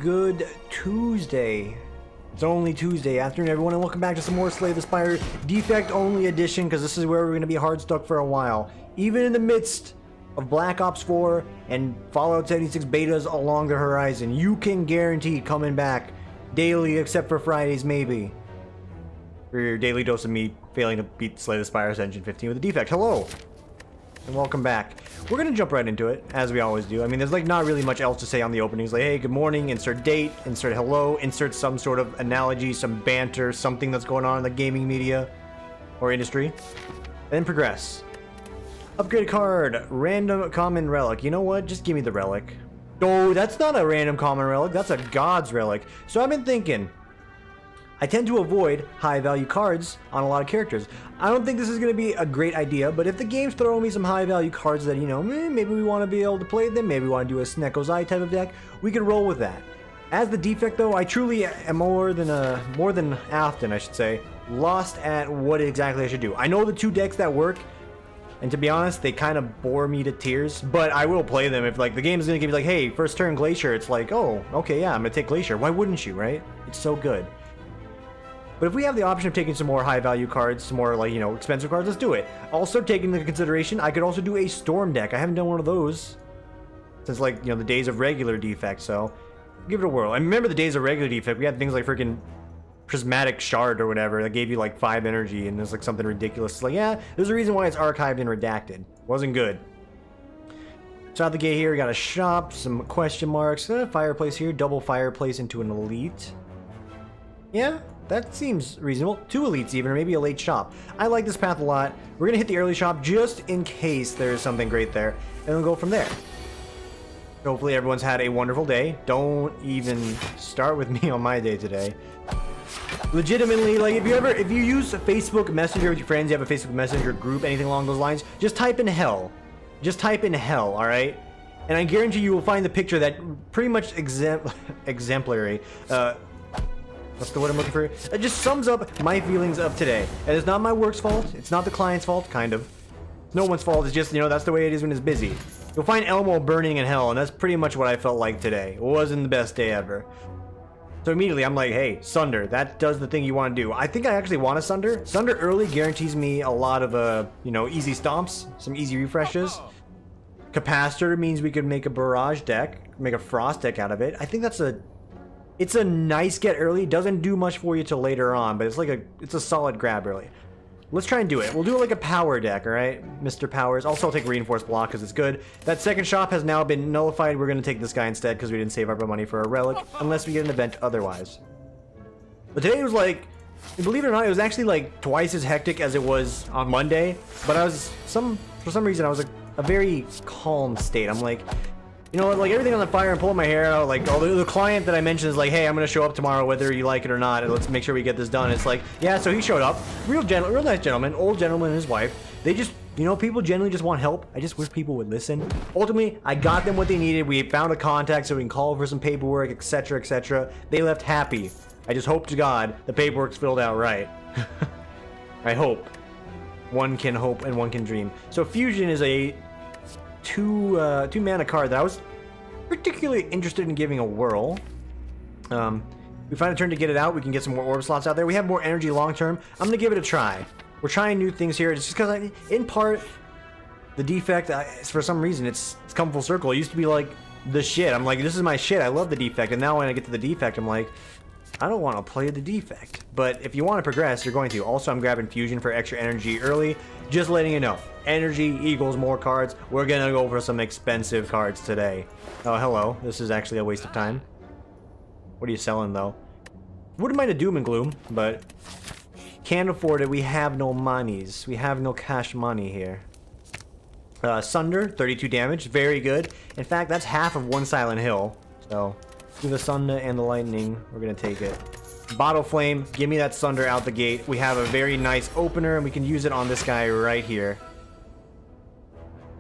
Good Tuesday. It's only Tuesday afternoon, everyone, and welcome back to some more Slay the Spire Defect Only Edition, because this is where we're going to be hard stuck for a while. Even in the midst of Black Ops 4 and Fallout 76 betas along the horizon, you can guarantee coming back daily, except for Fridays, maybe. For your daily dose of me failing to beat Slay the Spire Ascension 15 with a defect. Hello! And welcome back. We're gonna jump right into it, as we always do. I mean, there's like not really much else to say on the openings. Like, hey, good morning, insert date, insert hello, insert some sort of analogy, some banter, something that's going on in the gaming media or industry. And then progress. Upgrade card, random common relic. You know what? Just give me the relic. Oh, that's not a random common relic. That's a god's relic. So I've been thinking, I tend to avoid high value cards on a lot of characters. I don't think this is going to be a great idea, but if the game's throwing me some high value cards that, you know, maybe we want to be able to play them, maybe we want to do a Sneko's Eye type of deck, we can roll with that. As the defect though, I truly am more than often, I should say, lost at what exactly I should do. I know the two decks that work, and to be honest, they kind of bore me to tears, but I will play them. If like the game's going to give me like, hey, first turn Glacier, it's like, oh, okay, yeah, I'm going to take Glacier. Why wouldn't you, right? It's so good. But if we have the option of taking some more high value cards, some more like, you know, expensive cards, let's do it. Also taking into consideration, I could also do a Storm deck. I haven't done one of those since like, you know, the days of regular defect, so give it a whirl. I remember the days of regular defect, we had things like freaking Prismatic Shard or whatever that gave you like 5 energy and there's like something ridiculous. It's like, yeah, there's a reason why it's archived and redacted. Wasn't good. So out the gate here, we got a shop, some question marks, fireplace here, double fireplace into an elite. Yeah, that seems reasonable. 2 elites even, or maybe a late shop. I like this path a lot. We're gonna hit the early shop just in case there's something great there, and we'll go from there. Hopefully everyone's had a wonderful day. Don't even start with me on my day today. Legitimately, like if you use Facebook Messenger with your friends, you have a Facebook Messenger group, anything along those lines, just type in hell. Just type in hell, alright? And I guarantee you will find the picture that pretty much exemplary, what's the word I'm looking for? It just sums up my feelings of today. And it's not my work's fault. It's not the client's fault, kind of. It's no one's fault. It's just, you know, that's the way it is when it's busy. You'll find Elmo burning in hell, and that's pretty much what I felt like today. It wasn't the best day ever. So immediately I'm like, hey, Sunder, that does the thing you want to do. I think I actually want a Sunder. Sunder early guarantees me a lot of, you know, easy stomps, some easy refreshes. Capacitor means we could make a Barrage deck, make a Frost deck out of it. I think that's it's a nice get early. Doesn't do much for you till later on, but it's a solid grab early. Let's try and do it. We'll do it like a power deck, all right, Mr. Powers. Also, I'll take Reinforced Block because it's good. That second shop has now been nullified. We're going to take this guy instead because we didn't save our money for a relic, unless we get an event otherwise. But today was like, believe it or not, it was actually like twice as hectic as it was on Monday. But for some reason, I was a very calm state. I'm like, you know what, like everything on the fire and pulling my hair out, like although the client that I mentioned is like, hey, I'm gonna show up tomorrow whether you like it or not, and let's make sure we get this done. It's like, yeah, so he showed up, real nice gentleman, old gentleman and his wife. They just, you know, people generally just want help. I just wish people would listen. Ultimately, I got them what they needed. We found a contact so we can call for some paperwork, etc., etc. They left happy. I just hope to God the paperwork's filled out right. I hope. One can hope and one can dream. So Fusion is a two mana card that I was particularly interested in giving a whirl. We find a turn to get it out. We can get some more orb slots out there. We have more energy long term. I'm gonna give it a try. We're trying new things here. It's just because in part the defect, for some reason it's come full circle. It used to be like the shit. I'm like, this is my shit. I love the defect, and now when I get to the defect, I'm like, I don't want to play the defect. But if you want to progress, you're going to. Also, I'm grabbing Fusion for extra energy early. Just letting you know. Energy equals more cards. We're going to go for some expensive cards today. Oh, hello. This is actually a waste of time. What are you selling, though? Wouldn't mind a Doom and Gloom, but can't afford it. We have no monies. We have no cash money here. Sunder, 32 damage. Very good. In fact, that's half of one Silent Hill. So, through the Sunder and the Lightning, we're going to take it. Bottle Flame, give me that Sunder out the gate. We have a very nice opener, and we can use it on this guy right here.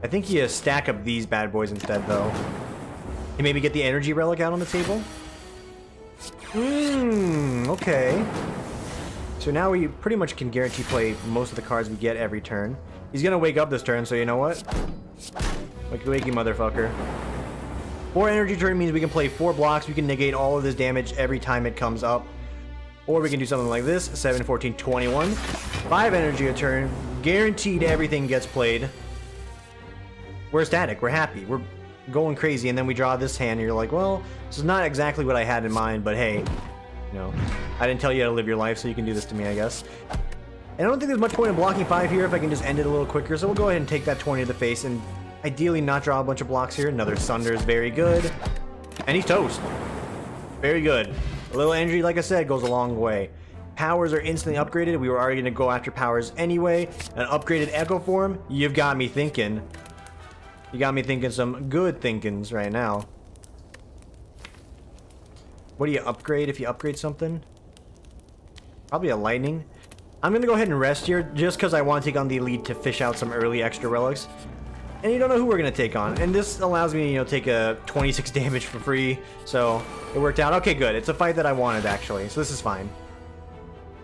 I think you stack up these bad boys instead, though. And maybe get the energy relic out on the table? Okay. So now we pretty much can guarantee play most of the cards we get every turn. He's gonna wake up this turn, so you know what? Wakey wakey, motherfucker. 4 energy turn means we can play 4 blocks. We can negate all of this damage every time it comes up. Or we can do something like this. 7, 14, 21. 5 energy a turn. Guaranteed everything gets played. We're ecstatic. We're happy. We're going crazy. And then we draw this hand and you're like, well, this is not exactly what I had in mind, but hey, you know, I didn't tell you how to live your life, so you can do this to me, I guess. And I don't think there's much point in blocking 5 here if I can just end it a little quicker. So we'll go ahead and take that 20 to the face and ideally not draw a bunch of blocks here. Another Sunder is very good. And he's toast. Very good. A little energy, like I said, goes a long way. Powers are instantly upgraded. We were already going to go after powers anyway. An upgraded Echo Form. You've got me thinking. You got me thinking some good thinkings right now. What do you upgrade if you upgrade something? Probably a Lightning. I'm going to go ahead and rest here just because I want to take on the Elite to fish out some early extra relics. And you don't know who we're going to take on. And this allows me to, you know, take a 26 damage for free. So it worked out. Okay, good. It's a fight that I wanted, actually. So this is fine.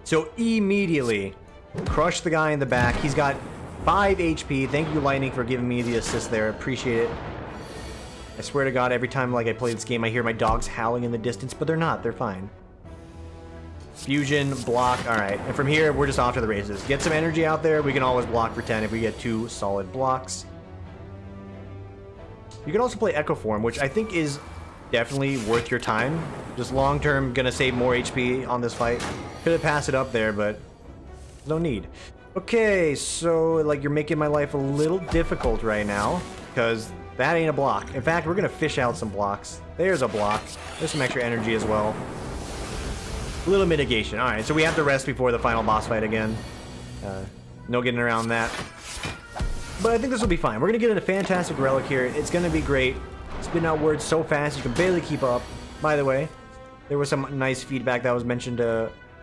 So immediately, crush the guy in the back. He's got 5 HP. Thank you, Lightning, for giving me the assist there. Appreciate it. I swear to God, every time like I play this game, I hear my dogs howling in the distance. But they're not. They're fine. Fusion, block. Alright. And from here, we're just off to the races. Get some energy out there. We can always block for 10 if we get 2 solid blocks. You can also play Echo Form, which I think is definitely worth your time. Just long term, gonna save more HP on this fight. Could have passed it up there, but no need. Okay, so like you're making my life a little difficult right now, because that ain't a block. In fact, we're gonna fish out some blocks. There's a block. There's some extra energy as well. A little mitigation. Alright, so we have to rest before the final boss fight again. No getting around that. But I think this will be fine. We're going to get a fantastic relic here. It's going to be great. Spitting out words so fast you can barely keep up. By the way, there was some nice feedback that was mentioned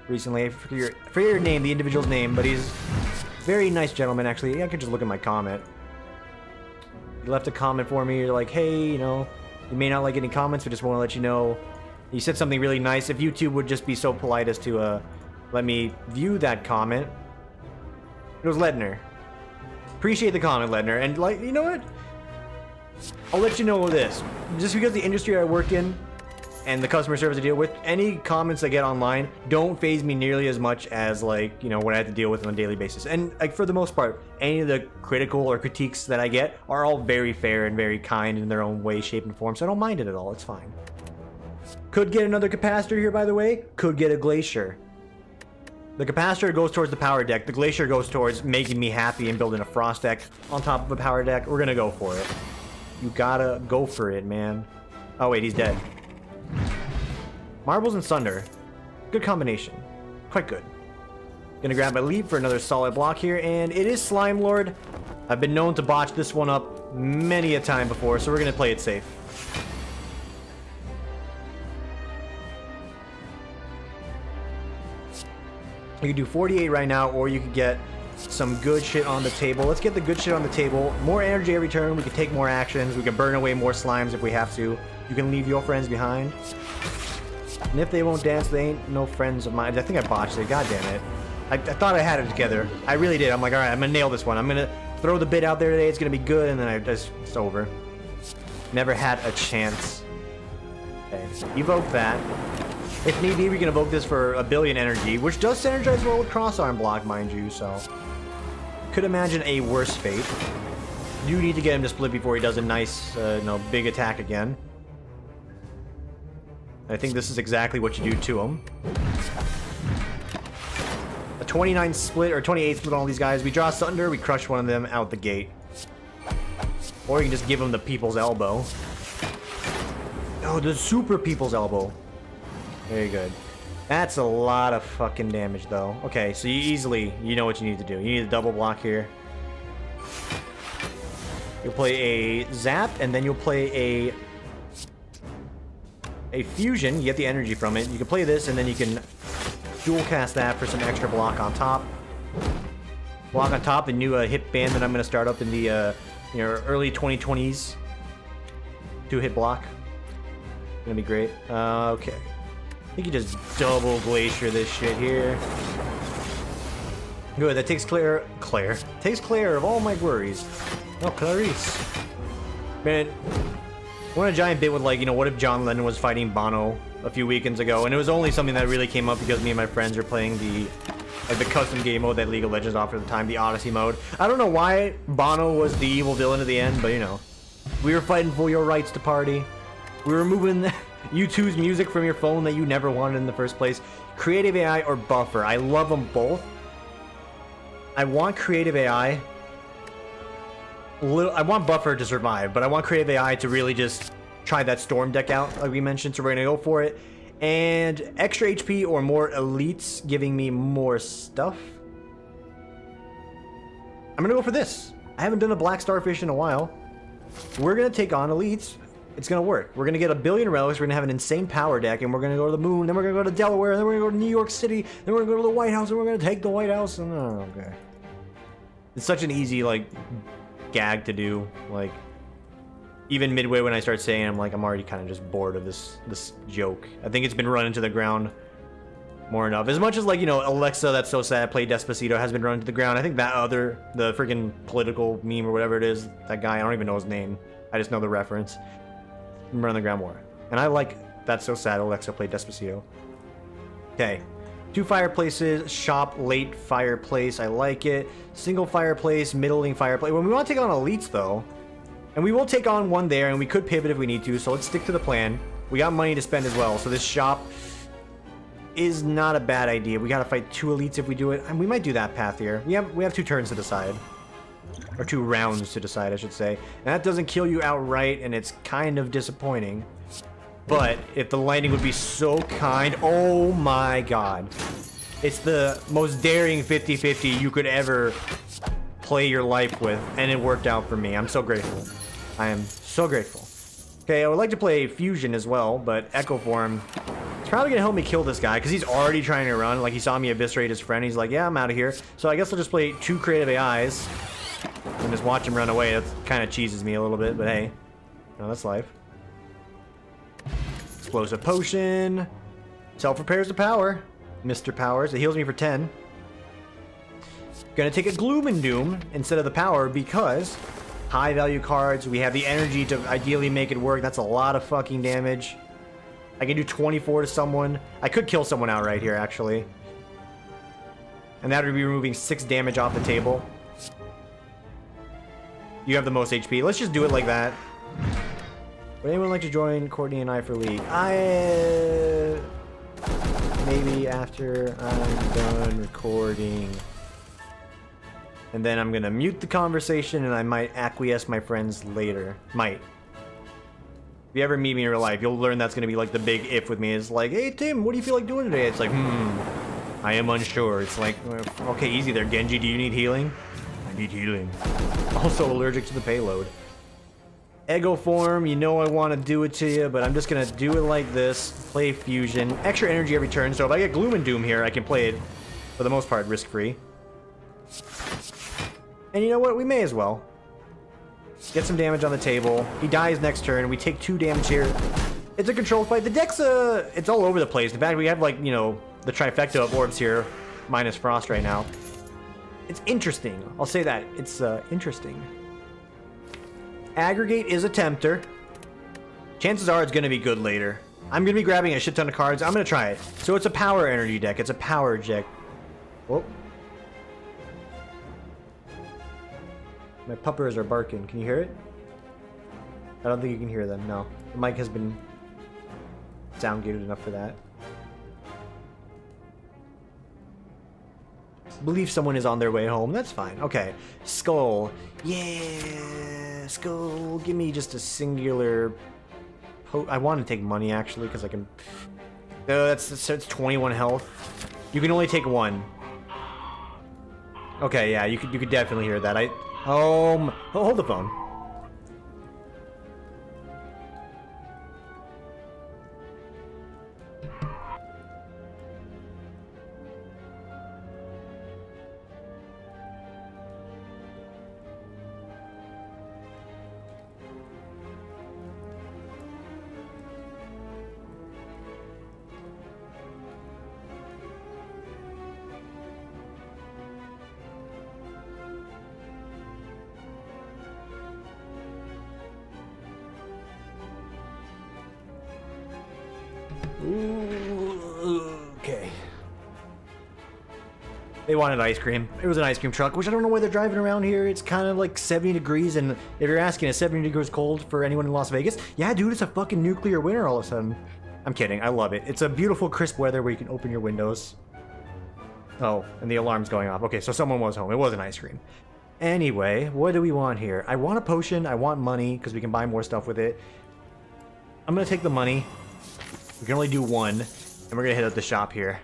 recently. I forget your name, the individual's name, but he's a very nice gentleman, actually. I could just look at my comment. He left a comment for me. You're like, hey, you know, you may not like any comments, but just want to let you know. He said something really nice. If YouTube would just be so polite as to let me view that comment. It was Ledner. Appreciate the comment, Ledner. And, like, you know what? I'll let you know this. Just because the industry I work in and the customer service I deal with, any comments I get online don't faze me nearly as much as, like, you know, what I have to deal with on a daily basis. And, like, for the most part, any of the critical or critiques that I get are all very fair and very kind in their own way, shape, and form. So I don't mind it at all. It's fine. Could get another capacitor here, by the way. Could get a glacier. The capacitor goes towards the power deck. The glacier goes towards making me happy and building a frost deck on top of a power deck. We're gonna go for it. You gotta go for it, man. Oh wait, he's dead. Marbles and Sunder. Good combination. Quite good. Gonna grab my leap for another solid block here, and it is Slime Lord. I've been known to botch this one up many a time before, so we're gonna play it safe. You can do 48 right now, or you could get some good shit on the table. Let's get the good shit on the table. More energy every turn. We can take more actions. We can burn away more slimes if we have to. You can leave your friends behind. And if they won't dance, they ain't no friends of mine. I think I botched it. God damn it. I thought I had it together. I really did. I'm like, alright, I'm gonna nail this one. I'm gonna throw the bit out there today. It's gonna be good, and then it's over. Never had a chance. Okay, evoke that. If need be, we can evoke this for 1 billion energy, which does synergize well with cross-arm block, mind you, so... Could imagine a worse fate. You need to get him to split before he does a nice, big attack again. I think this is exactly what you do to him. A 29 split, or 28 split on all these guys. We draw Sunder, we crush one of them out the gate. Or you can just give him the People's Elbow. Oh, the Super People's Elbow. Very good. That's a lot of fucking damage, though. Okay, so you know what you need to do. You need a double block here. You'll play a Zap, and then you'll play a Fusion. You get the energy from it. You can play this, and then you can dual cast that for some extra block on top. Block on top, the new hit band that I'm going to start up in the early 2020s. 2-hit block. Gonna be great. Okay. I think you just double glacier this shit here. Good, that takes takes Claire of all my worries. Oh, Clarice. Man, went a giant bit with like, you know, what if John Lennon was fighting Bono a few weekends ago, and it was only something that really came up because me and my friends were playing the custom game mode that League of Legends offered at the time, the Odyssey mode. I don't know why Bono was the evil villain at the end, but you know, we were fighting for your rights to party. We were removing U2's music from your phone that you never wanted in the first place. Creative AI or Buffer. I love them both. I want Creative AI. I want Buffer to survive, but I want Creative AI to really just try that Storm deck out, like we mentioned, so we're going to go for it. And extra HP or more elites giving me more stuff. I'm going to go for this. I haven't done a Black Starfish in a while. We're going to take on elites. It's going to work. We're going to get 1 billion relics. We're going to have an insane power deck, and we're going to go to the moon. Then we're going to go to Delaware. Then we're going to go to New York City. Then we're going to go to the White House, and we're going to take the White House. And, oh, okay. It's such an easy, like, gag to do. Like, even midway when I start saying it, I'm like, I'm already kind of just bored of this joke. I think it's been run into the ground more enough. As much as, like, you know, Alexa, That's So Sad, Play Despacito has been run into the ground. I think that other, the freaking political meme or whatever it is, that guy, I don't even know his name. I just know the reference. Run on the ground more. And I like That's So Sad, Alexa, Play Despacito. Okay. 2 fireplaces, shop, late fireplace. I like it. Single fireplace, middling fireplace. When we want to take on elites, though, and we will take on one there, and we could pivot if we need to, so let's stick to the plan. We got money to spend as well, so this shop is not a bad idea. We gotta fight 2 elites if we do it, and we might do that path here. We have 2 turns to decide. Or 2 rounds to decide, I should say. And that doesn't kill you outright, and it's kind of disappointing. But if the lightning would be so kind, oh my god. It's the most daring 50-50 you could ever play your life with, and it worked out for me. I'm so grateful. I am so grateful. Okay, I would like to play Fusion as well, but Echo Form is probably going to help me kill this guy, because he's already trying to run. Like, he saw me eviscerate his friend. He's like, yeah, I'm out of here. So I guess I'll just play 2 creative AIs and just watch him run away. That kind of cheeses me a little bit, but hey. No, that's life. Explosive Potion. Self-repairs to power. Mr. Powers. It heals me for 10. Gonna take a Gloom and Doom instead of the power because high value cards. We have the energy to ideally make it work. That's a lot of fucking damage. I can do 24 to someone. I could kill someone out right here, actually. And that would be removing 6 damage off the table. You have the most HP. Let's just do it like that. Would anyone like to join Courtney and I for League? Maybe after I'm done recording. And then I'm gonna mute the conversation and I might acquiesce my friends later. Might. If you ever meet me in real life, you'll learn that's gonna be like the big if with me. It's like, hey Tim, what do you feel like doing today? It's like, I am unsure. It's like, okay, easy there, Genji. Do you need healing? I need healing. Also allergic to the payload. Ego Form, you know I want to do it to you, but I'm just gonna do it like this. Play Fusion. Extra energy every turn, so if I get Gloom and Doom here, I can play it, for the most part, risk-free. And you know what? We may as well. Get some damage on the table. He dies next turn. We take 2 damage here. It's a controlled fight. The deck's, it's all over the place. In fact, we have, like, you know, the trifecta of orbs here, minus Frost right now. It's interesting. I'll say that. It's, interesting. Aggregate is a tempter. Chances are it's going to be good later. I'm going to be grabbing a shit ton of cards. I'm going to try it. So it's a power energy deck. It's a power deck. Whoop. My puppers are barking. Can you hear it? I don't think you can hear them. No. The mic has been sound gated enough for that. I believe someone is on their way home. That's fine. Okay. Skull. Yeah. Skull. Give me just a singular... I want to take money, actually, because I can... that's 21 health. You can only take 1. Okay, yeah, you could definitely hear that. Hold the phone. Ooh, okay. They wanted ice cream. It was an ice cream truck, which I don't know why they're driving around here. It's kind of like 70 degrees, and if you're asking, is 70 degrees cold for anyone in Las Vegas? Yeah, dude, it's a fucking nuclear winter all of a sudden. I'm kidding. I love it. It's a beautiful, crisp weather where you can open your windows. Oh, and the alarm's going off. Okay, so someone was home. It wasn't ice cream. Anyway, what do we want here? I want a potion. I want money, because we can buy more stuff with it. I'm going to take the money. We can only do one, and we're going to hit up the shop here.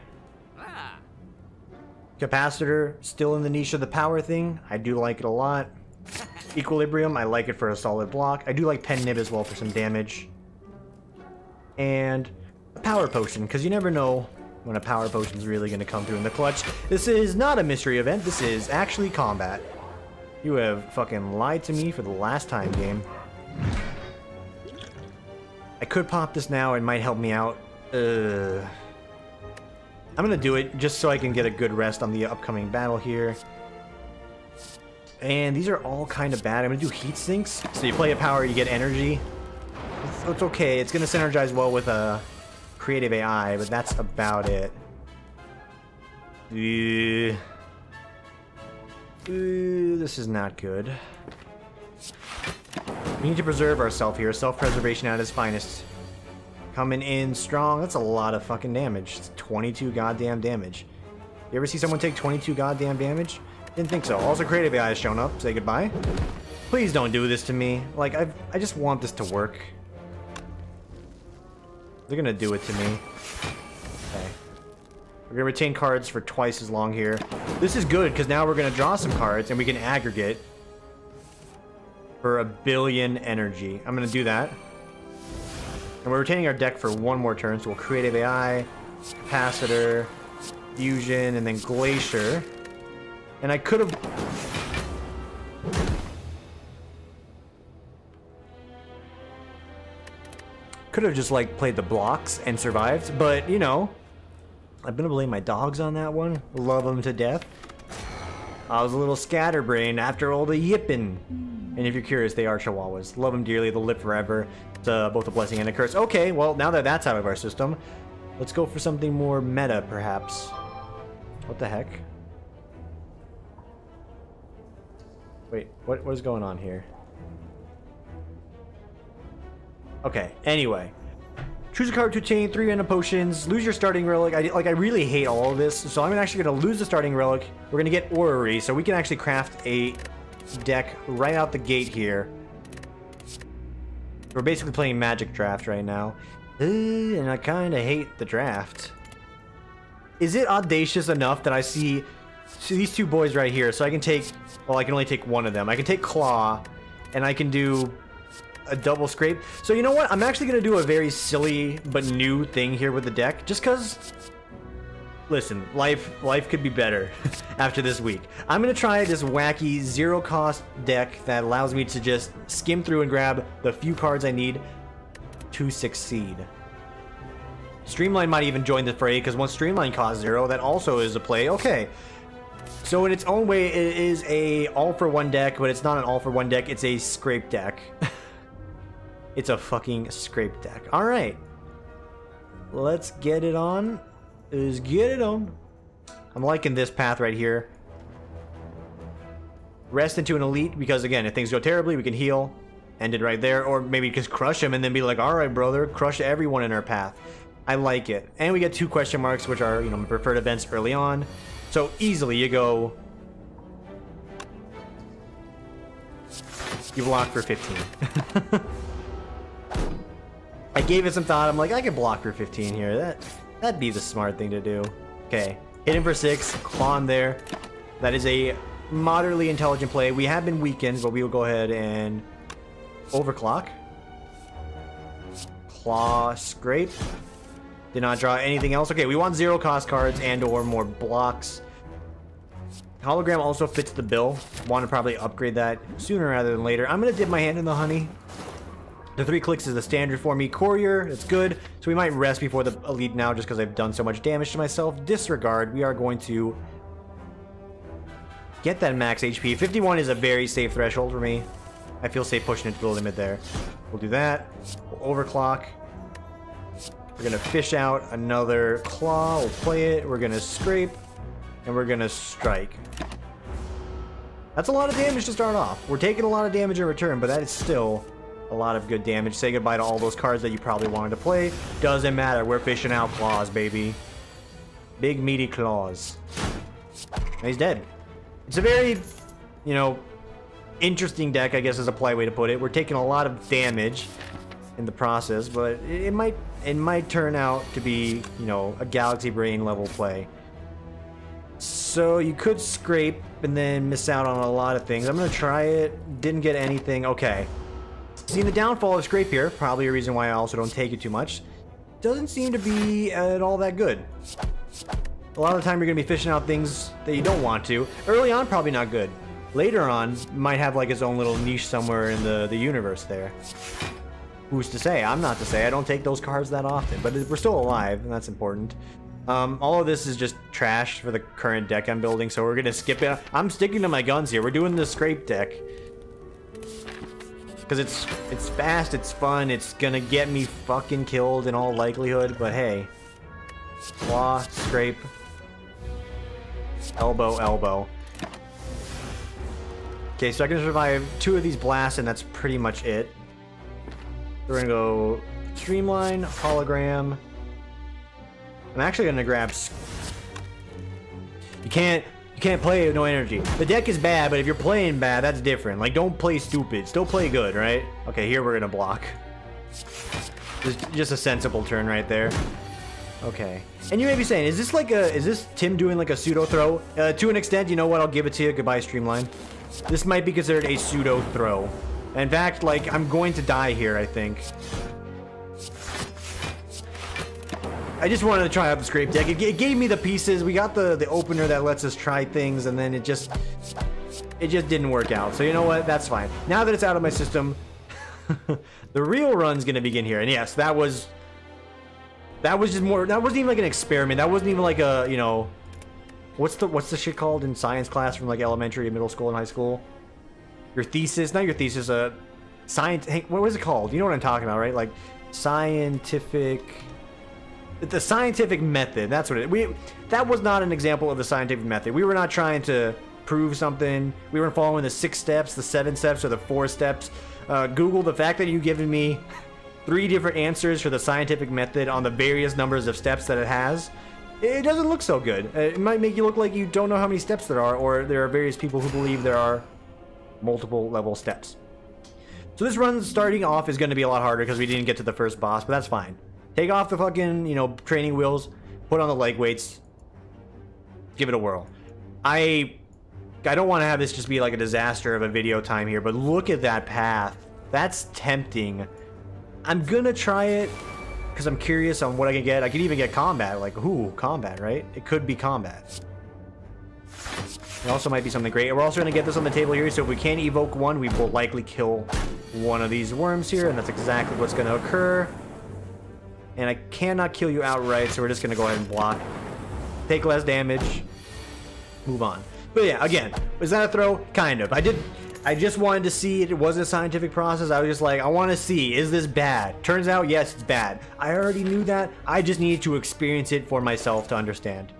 Capacitor, still in the niche of the power thing. I do like it a lot. Equilibrium, I like it for a solid block. I do like pen nib as well for some damage. And a power potion, because you never know when a power potion is really going to come through in the clutch. This is not a mystery event. This is actually combat. You have fucking lied to me for the last time, game. I could pop this now. It might help me out. I'm gonna do it just so I can get a good rest on the upcoming battle here. And these are all kind of bad. I'm gonna do heat sinks. So you play a power, you get energy. It's okay. It's gonna synergize well with a creative AI, but that's about it. This is not good. We need to preserve ourselves here. Self-preservation at its finest. Coming in strong. That's a lot of fucking damage. It's 22 goddamn damage. You ever see someone take 22 goddamn damage? Didn't think so. Also, creative AI has shown up. Say goodbye. Please don't do this to me. Like, I just want this to work. They're gonna do it to me. Okay. We're gonna retain cards for twice as long here. This is good, because now we're gonna draw some cards, and we can aggregate for 1 billion energy. I'm gonna do that. And we're retaining our deck for one more turn, so we'll creative AI, capacitor, fusion, and then glacier. And I could have... just, like, played the blocks and survived, but, you know, I'm gonna blame my dogs on that one. Love them to death. I was a little scatterbrained after all the yipping. And if you're curious, they are Chihuahuas. Love them dearly. They'll live forever. It's both a blessing and a curse. Okay, well, now that that's out of our system, let's go for something more meta, perhaps. What the heck? Wait, what is going on here? Okay, anyway. Choose a card to chain 3 random potions. Lose your starting relic. I really hate all of this, so I'm actually going to lose the starting relic. We're going to get orrery, so we can actually craft a deck right out the gate here. We're basically playing Magic Draft right now. And I kind of hate the draft. Is it audacious enough that I see these two boys right here? So I can take... Well, I can only take one of them. I can take Claw, and I can do a double scrape. So you know what? I'm actually going to do a very silly but new thing here with the deck. Just because... Listen, life could be better after this week. I'm going to try this wacky zero-cost deck that allows me to just skim through and grab the few cards I need to succeed. Streamline might even join the fray, because once Streamline costs 0, that also is a play. Okay. So in its own way, it is a all-for-one deck, but it's not an all-for-one deck. It's a scrape deck. It's a fucking scrape deck. All right. Let's get it on. Let's get it on. I'm liking this path right here. Rest into an elite, because again, if things go terribly, we can heal. End it right there. Or maybe just crush him and then be like, all right, brother, crush everyone in our path. I like it. And we get 2 question marks, which are, you know, my preferred events early on. So easily you go... You block for 15. I gave it some thought. I'm like, I can block for 15 here. That'd be the smart thing to do. Okay. Hit him for 6. Claw him there. That is a moderately intelligent play. We have been weakened, but we will go ahead and overclock. Claw, scrape. Did not draw anything else. Okay, we want 0-cost cards and or more blocks. Hologram also fits the bill. Want to probably upgrade that sooner rather than later. I'm going to dip my hand in the honey. The 3 clicks is the standard for me. Courier, it's good. So we might rest before the elite now just because I've done so much damage to myself. Disregard. We are going to get that max HP. 51 is a very safe threshold for me. I feel safe pushing it to the limit there. We'll do that. We'll overclock. We're gonna fish out another claw. We'll play it. We're gonna scrape. And we're gonna strike. That's a lot of damage to start off. We're taking a lot of damage in return, but that is still a lot of good damage. Say goodbye to all those cards that you probably wanted to play. Doesn't matter. We're fishing out claws, baby. Big meaty claws. And he's dead. It's a very, you know, interesting deck, I guess is a polite way to put it. We're taking a lot of damage in the process, but it might turn out to be, you know, a Galaxy Brain level play. So you could scrape and then miss out on a lot of things. I'm gonna try it. Didn't get anything. Okay. Seeing the downfall of scrape here, probably a reason why I also don't take it too much. Doesn't seem to be at all that good. A lot of the time you're gonna be fishing out things that you don't want to. Early on, probably not good. Later on, might have like its own little niche somewhere in the universe there. Who's to say? I'm not to say. I don't take those cards that often, but we're still alive, and that's important. All of this is just trash for the current deck I'm building, so we're gonna skip it. I'm sticking to my guns here. We're doing the scrape deck. Because it's fast, it's fun, it's gonna get me fucking killed in all likelihood, but hey. Claw, scrape. Elbow, elbow. Okay, so I can survive 2 of these blasts, and that's pretty much it. We're gonna go Streamline, Hologram. I'm actually gonna grab. You can't play with no energy. The deck is bad, but if you're playing bad, that's different. Like, don't play stupid. Still play good, right? Okay, here we're gonna block. Just a sensible turn right there. Okay. And you may be saying, is this Tim doing like a pseudo throw? To an extent, you know what? I'll give it to you. Goodbye, Streamline. This might be considered a pseudo throw. In fact, like, I'm going to die here, I think. I just wanted to try out the scrape deck. It gave me the pieces. We got the opener that lets us try things, and then it just didn't work out. So you know what? That's fine. Now that it's out of my system, the real run's gonna begin here. And yes, that was just more. That wasn't even like an experiment. That wasn't even like a, you know, what's the shit called in science class from like elementary, middle school, and high school? Your thesis, not your thesis. Science. Hey, what was it called? You know what I'm talking about, right? Like scientific. The scientific method, that's what that was not an example of the scientific method. We were not trying to prove something. We weren't following the 6 steps, the 7 steps, or the 4 steps. Google, the fact that you've given me 3 different answers for the scientific method on the various numbers of steps that it has, it doesn't look so good. It might make you look like you don't know how many steps there are, or there are various people who believe there are multiple level steps. So this run starting off is going to be a lot harder because we didn't get to the first boss, but that's fine. Take off the fucking, you know, training wheels, put on the leg weights, give it a whirl. I don't want to have this just be like a disaster of a video time here, but look at that path. That's tempting. I'm gonna try it because I'm curious on what I can get. I could even get combat, like, ooh, combat, right? It could be combat. It also might be something great. We're also gonna get this on the table here, so if we can't evoke one, we will likely kill one of these worms here, and that's exactly what's gonna occur. And I cannot kill you outright, so we're just gonna go ahead and block. Take less damage. Move on. But yeah, again, was that a throw? Kind of. I just wanted to see it wasn't a scientific process. I was just like, I want to see, is this bad? Turns out, yes, it's bad. I already knew that. I just needed to experience it for myself to understand.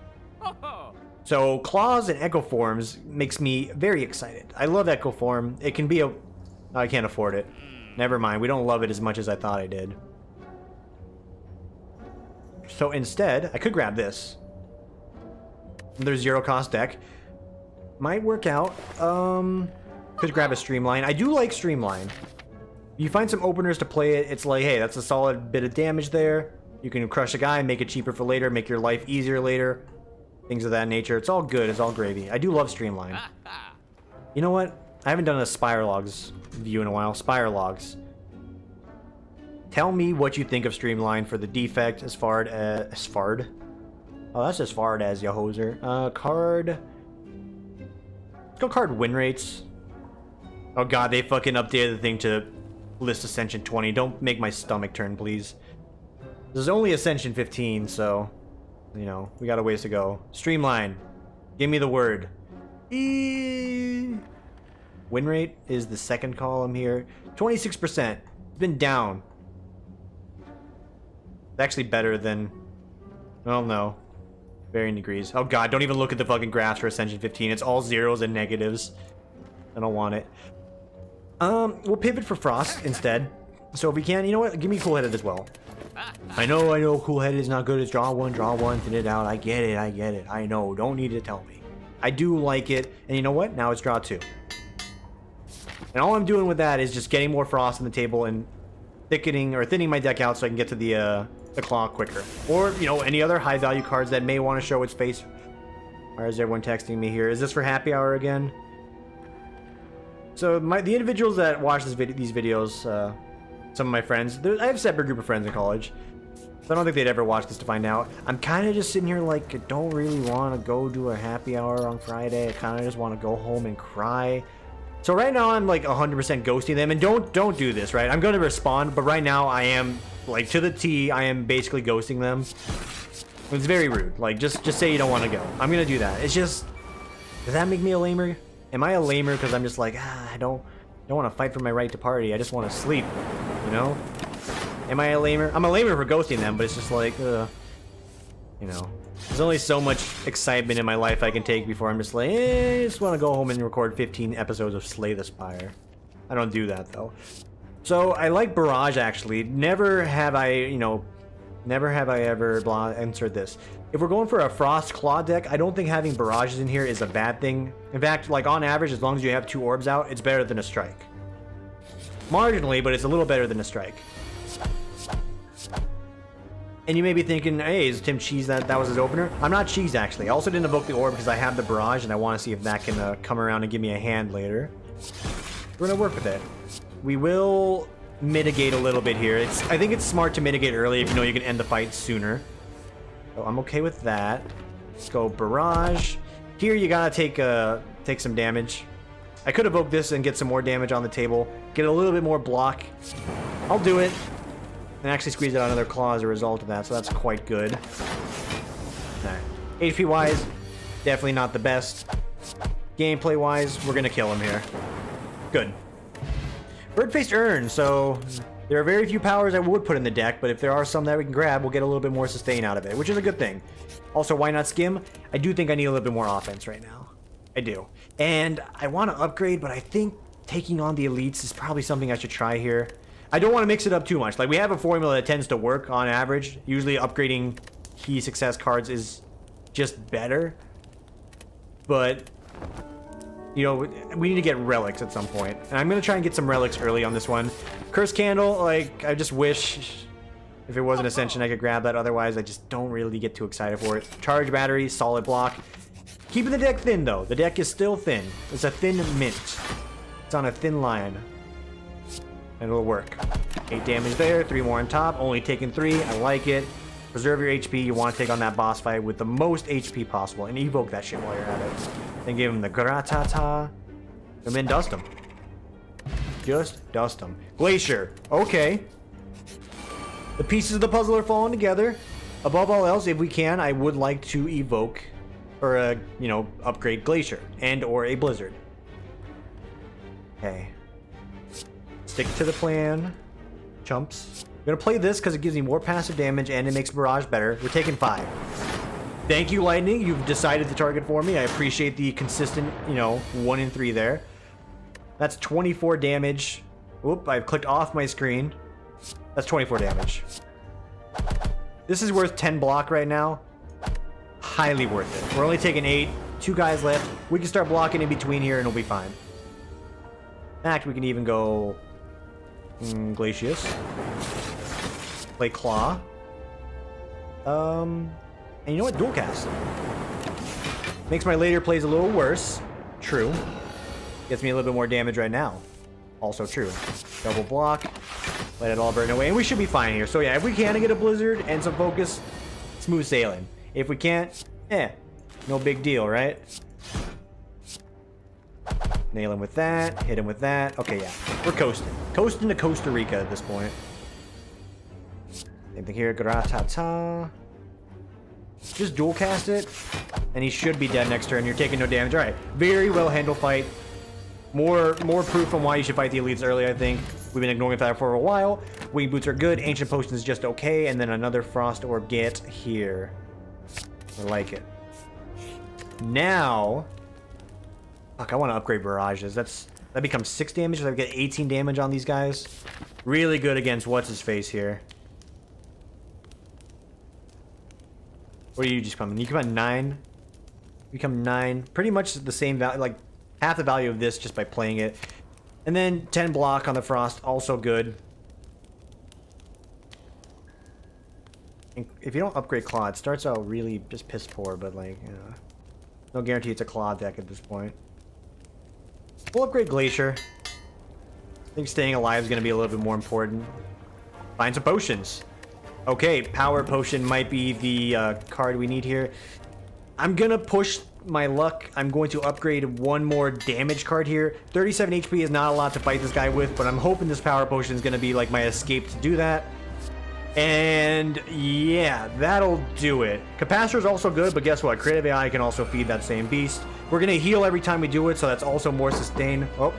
So claws and echo forms makes me very excited. I love echo form. It can be a... I can't afford it. Never mind. We don't love it as much as I thought I did. So instead, I could grab this. There's 0 cost deck. Might work out. Could grab a Streamline. I do like Streamline. You find some openers to play it. It's like, hey, that's a solid bit of damage there. You can crush a guy, make it cheaper for later, make your life easier later. Things of that nature. It's all good. It's all gravy. I do love Streamline. You know what? I haven't done a Spire Logs view in a while. Spire Logs. Tell me what you think of Streamline for the defect as far as Fard. Oh, that's as far as ya hoser. Card. Let's go card win rates. Oh god, they fucking updated the thing to list Ascension 20. Don't make my stomach turn, please. There's only Ascension 15, so you know we got a ways to go. Streamline. Give me the word. Win rate is the second column here. 26%. It's been down. It's actually better than... Oh no. Varying degrees. Oh god, don't even look at the fucking graphs for Ascension 15. It's all zeros and negatives. I don't want it. We'll pivot for Frost instead. So if we can, you know what? Give me Cool-Headed as well. I know Cool-Headed is not good. It's draw one, thin it out. I get it. I know. Don't need to tell me. I do like it. And you know what? Now it's draw 2. And all I'm doing with that is just getting more Frost on the table and thinning my deck out so I can get to the claw quicker. Or, you know, any other high value cards that may want to show its face. Why is everyone texting me here? Is this for happy hour again? So the individuals that watch these videos, some of my friends, I have a separate group of friends in college. So I don't think they'd ever watch this to find out. I'm kind of just sitting here like, I don't really want to go do a happy hour on Friday. I kind of just want to go home and cry. So right now I'm like 100% ghosting them, and don't do this, right? I'm going to respond, but right now I am like to the T. I am basically ghosting them. It's very rude. Like just say you don't want to go. I'm going to do that. It's just, does that make me a lamer? Am I a lamer because I'm just like, I don't want to fight for my right to party. I just want to sleep, you know? Am I a lamer? I'm a lamer for ghosting them, but it's just like, you know, there's only so much excitement in my life I can take before I'm just like, I just want to go home and record 15 episodes of Slay the Spire. I don't do that though. So I like Barrage actually. Never have I ever answered this. If we're going for a Frost Claw deck, I don't think having Barrages in here is a bad thing. In fact, like on average, as long as you have 2 orbs out, it's better than a Strike. Marginally, but it's a little better than a Strike. And you may be thinking, hey, is Tim cheese that was his opener? I'm not cheese actually. I also didn't evoke the orb because I have the Barrage and I want to see if that can come around and give me a hand later. We're gonna work with it. We will mitigate a little bit here. I think it's smart to mitigate early if you know you can end the fight sooner. So I'm okay with that. Let's go Barrage. Here you gotta take some damage. I could evoke this and get some more damage on the table. Get a little bit more block. I'll do it. And actually squeeze out another claw as a result of that, so that's quite good. Alright. HP wise, definitely not the best. Gameplay wise, we're gonna kill him here. Good. Bird-faced Urn, so there are very few powers I would put in the deck, but if there are some that we can grab, we'll get a little bit more sustain out of it, which is a good thing. Also, why not Skim? I do think I need a little bit more offense right now. I do. And I want to upgrade, but I think taking on the elites is probably something I should try here. I don't want to mix it up too much. Like, we have a formula that tends to work on average. Usually upgrading key success cards is just better. But, you know, we need to get relics at some point. And I'm going to try and get some relics early on this one. Curse Candle, like, I just wish if it was an Ascension I could grab that. Otherwise, I just don't really get too excited for it. Charge Battery, solid block. Keeping the deck thin, though. The deck is still thin. It's a thin mint. It's on a thin line. And it'll work. 8 damage there, 3 more on top. Only taking 3. I like it. Preserve your HP. You want to take on that boss fight with the most HP possible. And evoke that shit while you're at it. Then give him the Gratata. And then dust him. Just dust him. Glacier. Okay. The pieces of the puzzle are falling together. Above all else, if we can, I would like to evoke or, you know, upgrade Glacier and or a Blizzard. Okay. Stick to the plan. Chumps. I'm gonna play this because it gives me more passive damage and it makes Barrage better. We're taking 5. Thank you, Lightning. You've decided to target for me. I appreciate the consistent, you know, 1 in 3 there. That's 24 damage. Whoop, I've clicked off my screen. That's 24 damage. This is worth 10 block right now. Highly worth it. We're only taking 8. 2 guys left. We can start blocking in between here and it'll be fine. In fact, we can even go Glacius. Play Claw. And you know what? Dual Cast. Makes my later plays a little worse. True. Gets me a little bit more damage right now. Also true. Double block. Let it all burn away. And we should be fine here. So yeah, if we can get a Blizzard and some focus, smooth sailing. If we can't, no big deal, right? Nail him with that. Hit him with that. Okay, yeah. We're coasting. Coasting to Costa Rica at this point. Same thing here. Gratata. Just dual cast it. And he should be dead next turn. You're taking no damage. Alright. Very well handled fight. More proof on why you should fight the elites early, I think. We've been ignoring that for a while. Wing boots are good. Ancient potions is just okay. And then another frost orb get here. I like it. Now, fuck, I want to upgrade barrages. That becomes 6 damage. So I get 18 damage on these guys. Really good against what's his face here. What are you just coming? You come at 9. You come 9. Pretty much the same value, like half the value of this just by playing it. And then 10 block on the frost, also good. And if you don't upgrade claw, it starts out really just piss poor, but like, you know, no guarantee it's a claw deck at this point. We'll upgrade Glacier. I think staying alive is going to be a little bit more important. Find some potions. Okay, Power Potion might be the card we need here. I'm going to push my luck. I'm going to upgrade one more damage card here. 37 HP is not a lot to fight this guy with, but I'm hoping this Power Potion is going to be like my escape to do that. And yeah, that'll do it. Capacitor is also good, but guess what? Creative AI can also feed that same beast. We're going to heal every time we do it, so that's also more sustain. Oh.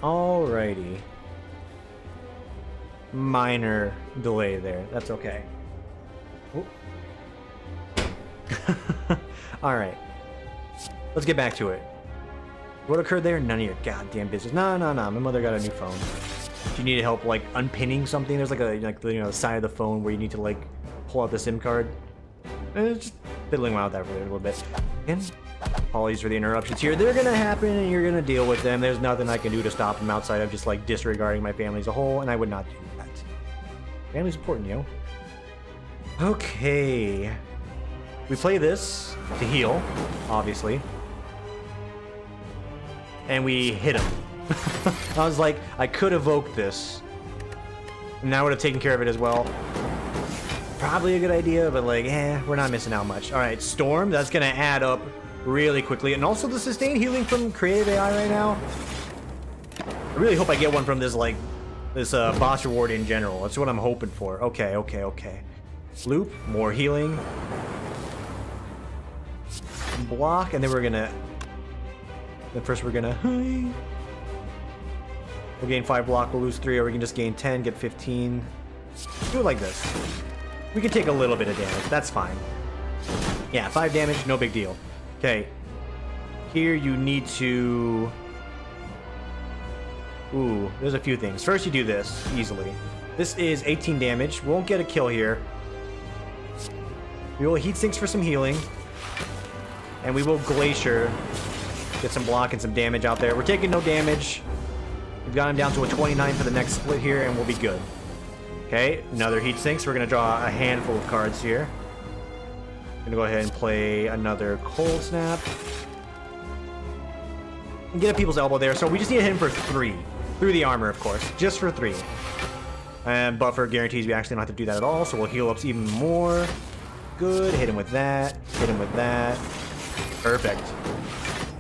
Alrighty. Minor delay there. That's okay. Alright. Let's get back to it. What occurred there? None of your goddamn business. No. My mother got a new phone. If you need help, like, unpinning something, there's like the side of the phone where you need to, like, pull out the SIM card. And just fiddling around with that for a little bit. And apologies for the interruptions here. They're gonna happen and you're gonna deal with them. There's nothing I can do to stop them outside of just like disregarding my family as a whole, and I would not do that. Family's important, yo. Okay. We play this to heal, obviously. And we hit him. I was like, I could evoke this. And that would have taken care of it as well. Probably a good idea, but like, we're not missing out much. Alright, Storm, that's gonna add up really quickly. And also the sustain healing from Creative AI right now. I really hope I get one from this, like, this boss reward in general. That's what I'm hoping for. Okay. Loop, more healing. Block, and then we're gonna... Then first we're gonna... We'll gain 5 block, we'll lose 3, or we can just gain 10, get 15. Do it like this. We can take a little bit of damage, that's fine. Yeah, 5 damage, no big deal. Okay. Here you need to... Ooh, there's a few things. First you do this, easily. This is 18 damage. Won't get a kill here. We will heat sinks for some healing. And we will Glacier. Get some block and some damage out there. We're taking no damage. We've got him down to a 29 for the next split here, and we'll be good. Okay, another heat sink, so we're going to draw a handful of cards here. Gonna go ahead and play another Cold Snap. And get a people's elbow there, so we just need to hit him for 3. Through the armor, of course. Just for 3. And Buffer guarantees we actually don't have to do that at all, so we'll heal up even more. Good. Hit him with that. Hit him with that. Perfect.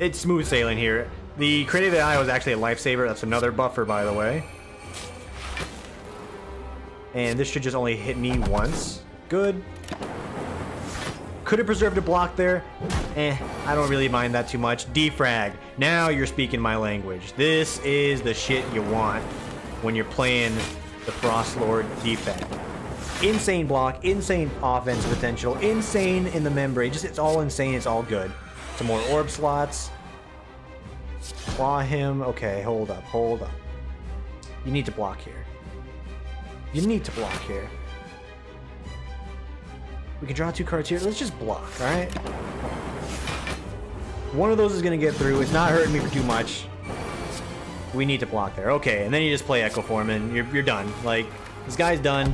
It's smooth sailing here. The Creative AI was actually a lifesaver. That's another Buffer, by the way. And this should just only hit me once. Good. Could have preserved a block there. I don't really mind that too much. Defrag. Now you're speaking my language. This is the shit you want when you're playing the Frostlord defect. Insane block, insane offense potential, insane in the membrane. Just, it's all insane, it's all good. Some more orb slots. Claw him. Okay, hold up. You need to block here. We can draw 2 cards here. Let's just block, alright? One of those is going to get through. It's not hurting me for too much. We need to block there. Okay, and then you just play Echo Form and you're done. Like, This guy's done.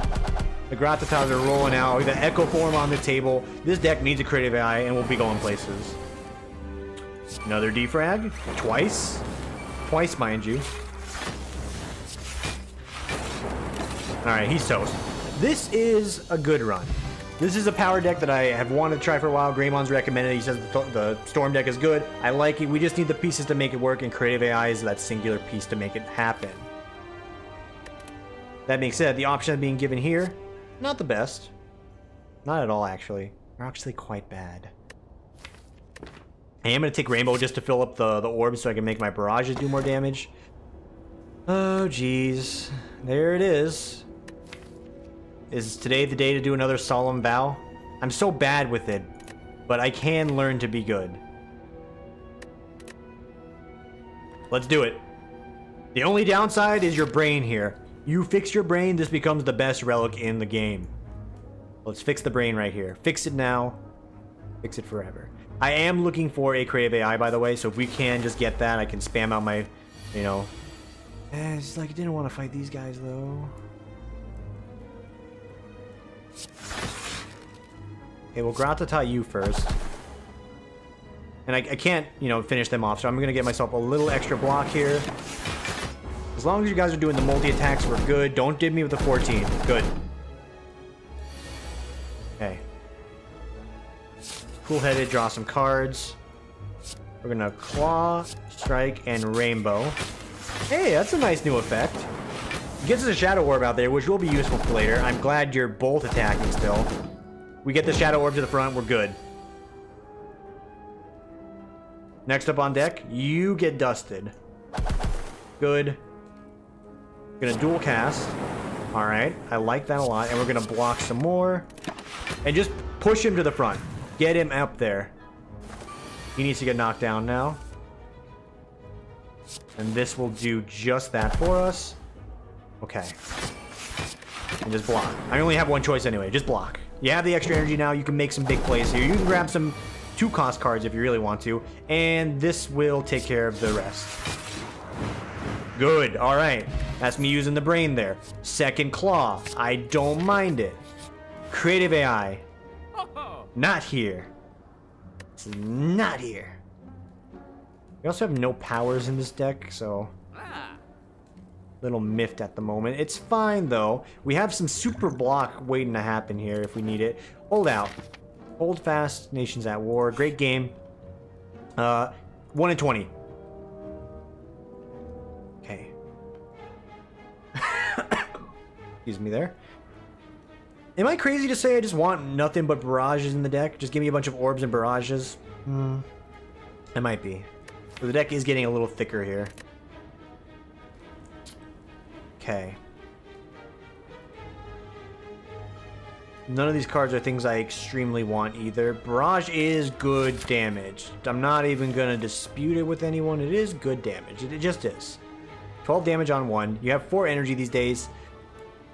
The Gratatas are rolling out. The Echo Form on the table. This deck needs a creative AI, and we'll be going places. Another defrag. Twice. Twice, mind you. Alright, he's toast. This is a good run. This is a power deck that I have wanted to try for a while. Graymon's recommended it. He says the Storm deck is good. I like it. We just need the pieces to make it work, and Creative AI is that singular piece to make it happen. That being said, the option being given here, not the best. Not at all, actually. They're actually quite bad. I am going to take Rainbow just to fill up the orbs so I can make my barrages do more damage. Oh, jeez. There it is. Is today the day to do another Solemn Vow? I'm so bad with it, but I can learn to be good. Let's do it. The only downside is your brain here. You fix your brain, this becomes the best relic in the game. Let's fix the brain right here. Fix it now. Fix it forever. I am looking for a creative AI, by the way, so if we can just get that, I can spam out my, you know... it's like I didn't want to fight these guys, though. Okay, we'll Gratata you first. And I can't, you know, finish them off, so I'm going to get myself a little extra block here. As long as you guys are doing the multi-attacks, we're good. Don't dib me with the 14. Good. Okay. Cool-headed, draw some cards. We're going to Claw, Strike, and Rainbow. Hey, that's a nice new effect. Gets us a Shadow Orb out there, which will be useful for later. I'm glad you're both attacking still. We get the Shadow Orb to the front, we're good. Next up on deck, you get dusted. Good. Gonna dual cast. Alright, I like that a lot. And we're gonna block some more. And just push him to the front. Get him up there. He needs to get knocked down now. And this will do just that for us. Okay. And just block. I only have one choice anyway. Just block. You have the extra energy now. You can make some big plays here. You can grab some 2-cost cards if you really want to. And this will take care of the rest. Good. All right. That's me using the brain there. Second Claw. I don't mind it. Creative AI. Not here. It's not here. We also have no powers in this deck, so... little miffed at the moment. It's fine, though. We have some super block waiting to happen here if we need it. Hold out. Hold fast. Nations at war. Great game. 1 in 20. Okay. Excuse me there. Am I crazy to say I just want nothing but barrages in the deck? Just give me a bunch of orbs and barrages? It might be. So the deck is getting a little thicker here. Okay. None of these cards are things I extremely want either. Barrage is good damage. I'm not even going to dispute it with anyone. It is good damage. It just is. 12 damage on one. You have 4 energy these days.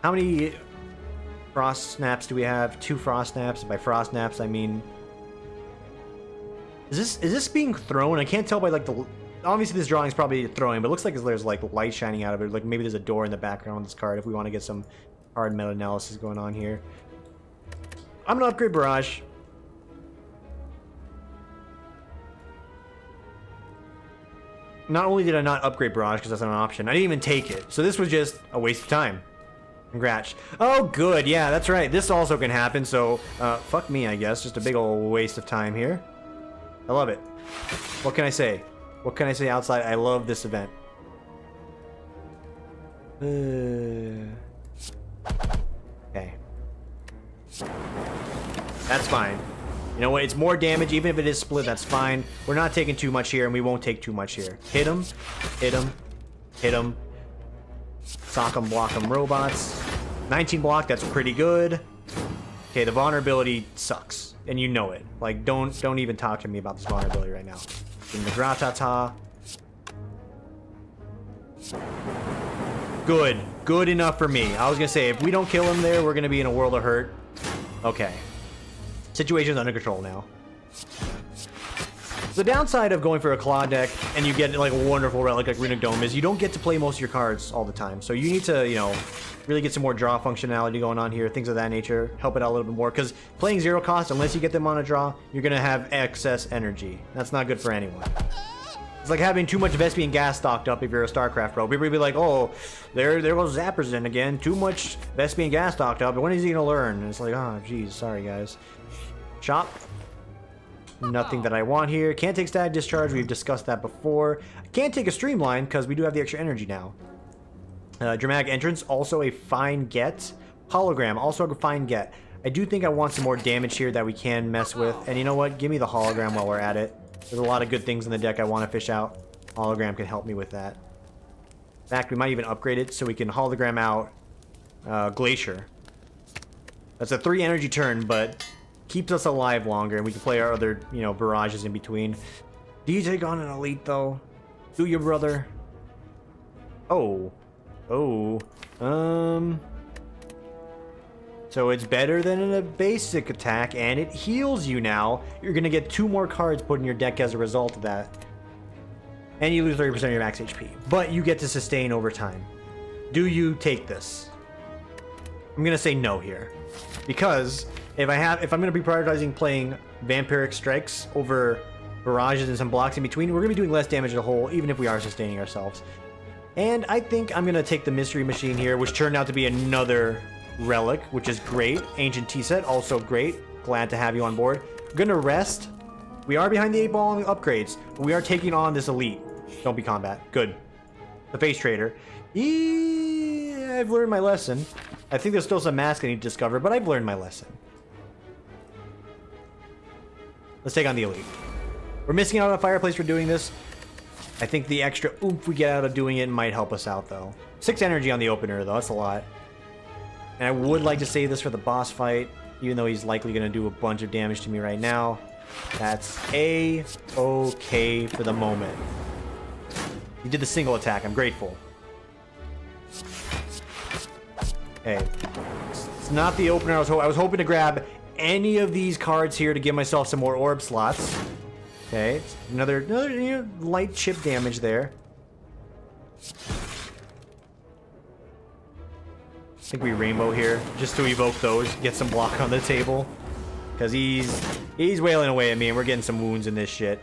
How many frost snaps do we have? 2 frost snaps. By frost snaps, I mean... Is this being thrown? I can't tell by like the... Obviously this drawing is probably throwing, but it looks like there's like light shining out of it. Like maybe there's a door in the background on this card if we want to get some hard meta-analysis going on here. I'm going to upgrade Barrage. Not only did I not upgrade Barrage because that's not an option, I didn't even take it. So this was just a waste of time. Congrats. Oh, good. Yeah, that's right. This also can happen, so fuck me, I guess. Just a big old waste of time here. I love it. What can I say? What can I say outside? I love this event. Okay. That's fine. You know what? It's more damage. Even if it is split, that's fine. We're not taking too much here, and we won't take too much here. Hit him. Hit him. Hit him. Sock him, block him, robots. 19 block, that's pretty good. Okay, the vulnerability sucks. And you know it. Like, don't even talk to me about this vulnerability right now. In the Gratata. Good. Good enough for me. I was gonna say, if we don't kill him there, we're gonna be in a world of hurt. Okay. Situation's under control now. The downside of going for a claw deck and you get like a wonderful relic like Runic Dome is you don't get to play most of your cards all the time. So you need to, you know, Really get some more draw functionality going on here, things of that nature. Help it out a little bit more, because playing zero cost, unless you get them on a draw, you're going to have excess energy. That's not good for anyone. It's like having too much Vespian gas stocked up if you're a StarCraft pro. People will be like, oh, there goes Zappers in again. Too much Vespian gas stocked up. When is he going to learn? And it's like, oh, geez, sorry, guys. Chop. Nothing that I want here. Can't take Static Discharge. We've discussed that before. I can't take a Streamline because we do have the extra energy now. Dramatic Entrance, also a fine get. Hologram, also a fine get. I do think I want some more damage here that we can mess with. And you know what? Give me the Hologram while we're at it. There's a lot of good things in the deck I want to fish out. Hologram can help me with that. In fact, we might even upgrade it so we can Hologram out Glacier. That's a 3 energy turn, but keeps us alive longer, and we can play our other, you know, barrages in between. Do you take on an elite, though? Do you, brother? Oh. Oh. So it's better than a basic attack, and it heals you now. You're going to get 2 more cards put in your deck as a result of that. And you lose 30% of your max HP. But you get to sustain over time. Do you take this? I'm going to say no here. Because if I'm going to be prioritizing playing Vampiric Strikes over barrages and some blocks in between, we're going to be doing less damage as a whole, even if we are sustaining ourselves. And I think I'm going to take the Mystery Machine here, which turned out to be another relic, which is great. Ancient T-Set, also great. Glad to have you on board. We're going to rest. We are behind the 8 ball on the upgrades, but we are taking on this elite. Don't be combat. Good. The Face Trader. I've learned my lesson. I think there's still some masks I need to discover, but I've learned my lesson. Let's take on the elite. We're missing out on a fireplace for doing this. I think the extra oomph we get out of doing it might help us out, though. 6 energy on the opener, though. That's a lot. And I would like to save this for the boss fight, even though he's likely going to do a bunch of damage to me right now. That's A-okay for the moment. He did the single attack. I'm grateful. Okay. It's not the opener I was hoping to grab any of these cards here to give myself some more orb slots. Okay. Another you know, light chip damage there. I think we rainbow here just to evoke those, get some block on the table. Because he's wailing away at me and we're getting some wounds in this shit.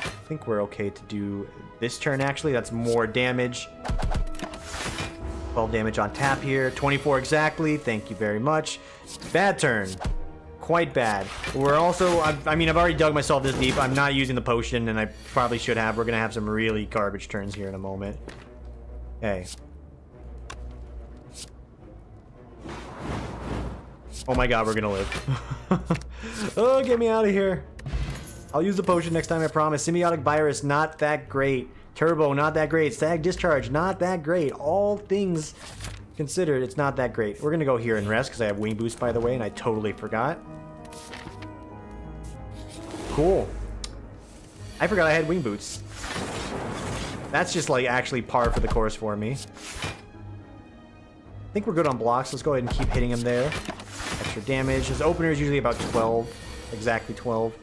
I think we're okay to do this turn, actually. That's more damage. 12 damage on tap here. 24 exactly. Thank you very much. Bad turn. Quite bad. We're also... I mean, I've already dug myself this deep. I'm not using the potion, and I probably should have. We're going to have some really garbage turns here in a moment. Okay. Oh my god, we're going to live. Oh, get me out of here. I'll use the potion next time, I promise. Symbiotic Virus, not that great. Turbo, not that great. Static Discharge, not that great. All things considered, it's not that great. We're going to go here and rest, because I have Wing Boost, by the way, and I totally forgot. Cool. I forgot I had Wing Boots. That's just, like, actually par for the course for me. I think we're good on blocks. Let's go ahead and keep hitting him there. Extra damage. His opener is usually about 12. Exactly 12.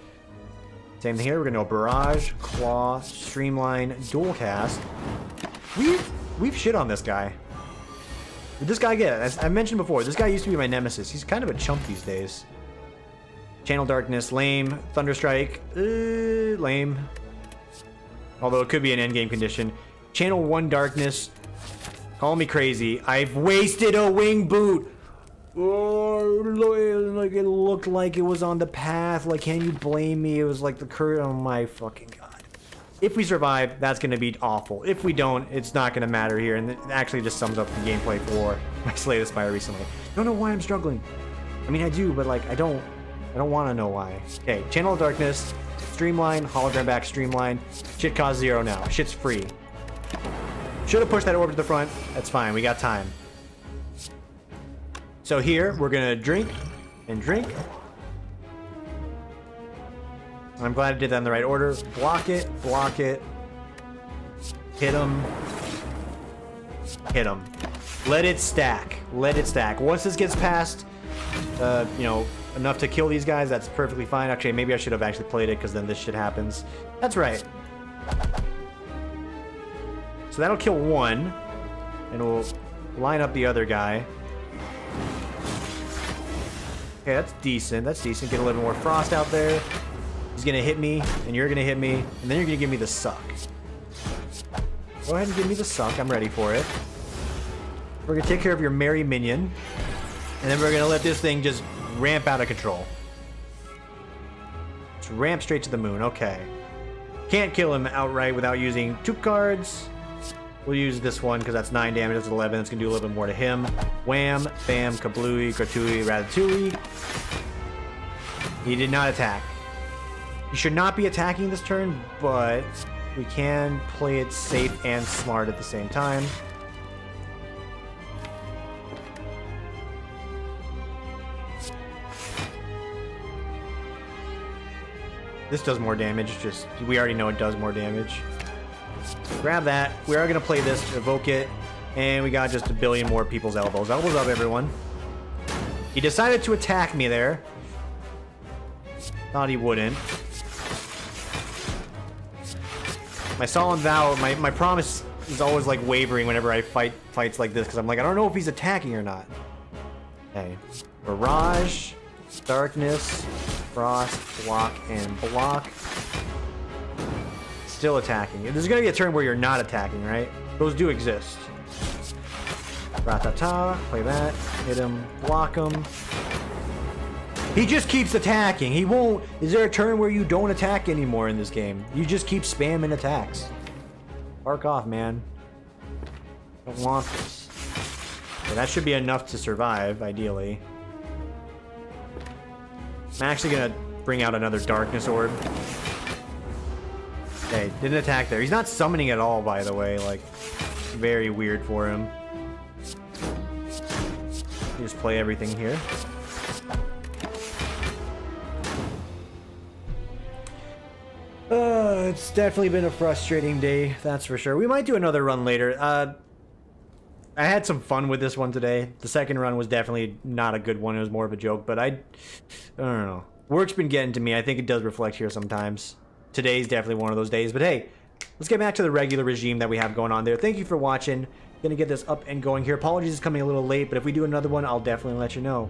Same thing here. We're gonna go Barrage, Claw, Streamline, Dual Cast. We've shit on this guy. What did this guy get? As I mentioned before, this guy used to be my nemesis. He's kind of a chump these days. Channel Darkness, lame. Thunderstrike, lame. Although it could be an endgame condition. Channel 1 Darkness. Call me crazy. I've wasted a Wing Boot. Oh, like it looked like it was on the path. Like, can you blame me? It was like the current. Oh my fucking god. If we survive, that's going to be awful. If we don't, it's not going to matter here. And it actually just sums up the gameplay for my Slay the Spire recently. Don't know why I'm struggling. I mean, I do, but like, I don't want to know why. Okay, Channel of Darkness, Streamline, Hologram back, Streamline. Shit costs 0 now. Shit's free. Should have pushed that orb to the front. That's fine. We got time. So here, we're going to drink and drink. I'm glad I did that in the right order. Block it, hit him, hit him. Let it stack, let it stack. Once this gets past, you know, enough to kill these guys, that's perfectly fine. Actually, maybe I should have actually played it because then this shit happens. That's right. So that'll kill one. And we'll line up the other guy. Okay, that's decent. That's decent. Get a little more frost out there. He's gonna hit me, and you're gonna hit me, and then you're gonna give me the suck. Go ahead and give me the suck. I'm ready for it. We're gonna take care of your merry minion, and then we're gonna let this thing just ramp out of control. Just ramp straight to the moon. Okay. Can't kill him outright without using 2 cards. We'll use this one because that's 9 damage. That's 11. It's gonna do a little bit more to him. Wham, bam, kablooey, gratooey, ratatouille. He did not attack. You should not be attacking this turn, but we can play it safe and smart at the same time. This does more damage, just we already know it does more damage. Grab that. We are going to play this, evoke it, and we got just a billion more people's elbows. Elbows up, everyone. He decided to attack me there. Thought he wouldn't. My solemn vow, my promise is always like wavering whenever I fights like this, because I'm like, I don't know if he's attacking or not. Okay. Barrage, darkness, frost, block, and block. Still attacking. There's gonna be a turn where you're not attacking, right? Those do exist. Ratata, play that, hit him, block him. He just keeps attacking. He won't. Is there a turn where you don't attack anymore in this game? You just keep spamming attacks. Bark off, man. Don't want this. Okay, that should be enough to survive, ideally. I'm actually gonna bring out another darkness orb. Okay, didn't attack there. He's not summoning at all, by the way. Like, very weird for him. Just play everything here. It's definitely been a frustrating day, that's for sure. We might do another run later. I had some fun with this one today. The second run was definitely not a good one. It was more of a joke, but I don't know. Work's been getting to me. I think it does reflect here sometimes. Today's definitely one of those days, but hey, let's get back to the regular regime that we have going on there. Thank you for watching. Gonna get this up and going here. Apologies it's coming a little late, but if we do another one, I'll definitely let you know.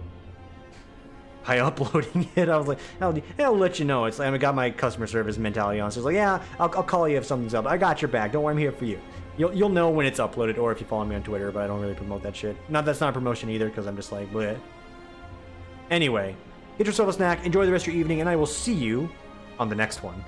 By uploading it, I was like, I'll let you know. It's like I got my customer service mentality on, so it's like, yeah, I'll call you if something's up. I got your back. Don't worry, I'm here for you. You'll know when it's uploaded, or if you follow me on Twitter, but I don't really promote that shit. That's not a promotion either, because I'm just like, bleh. Anyway, get yourself a snack, enjoy the rest of your evening, and I will see you on the next one.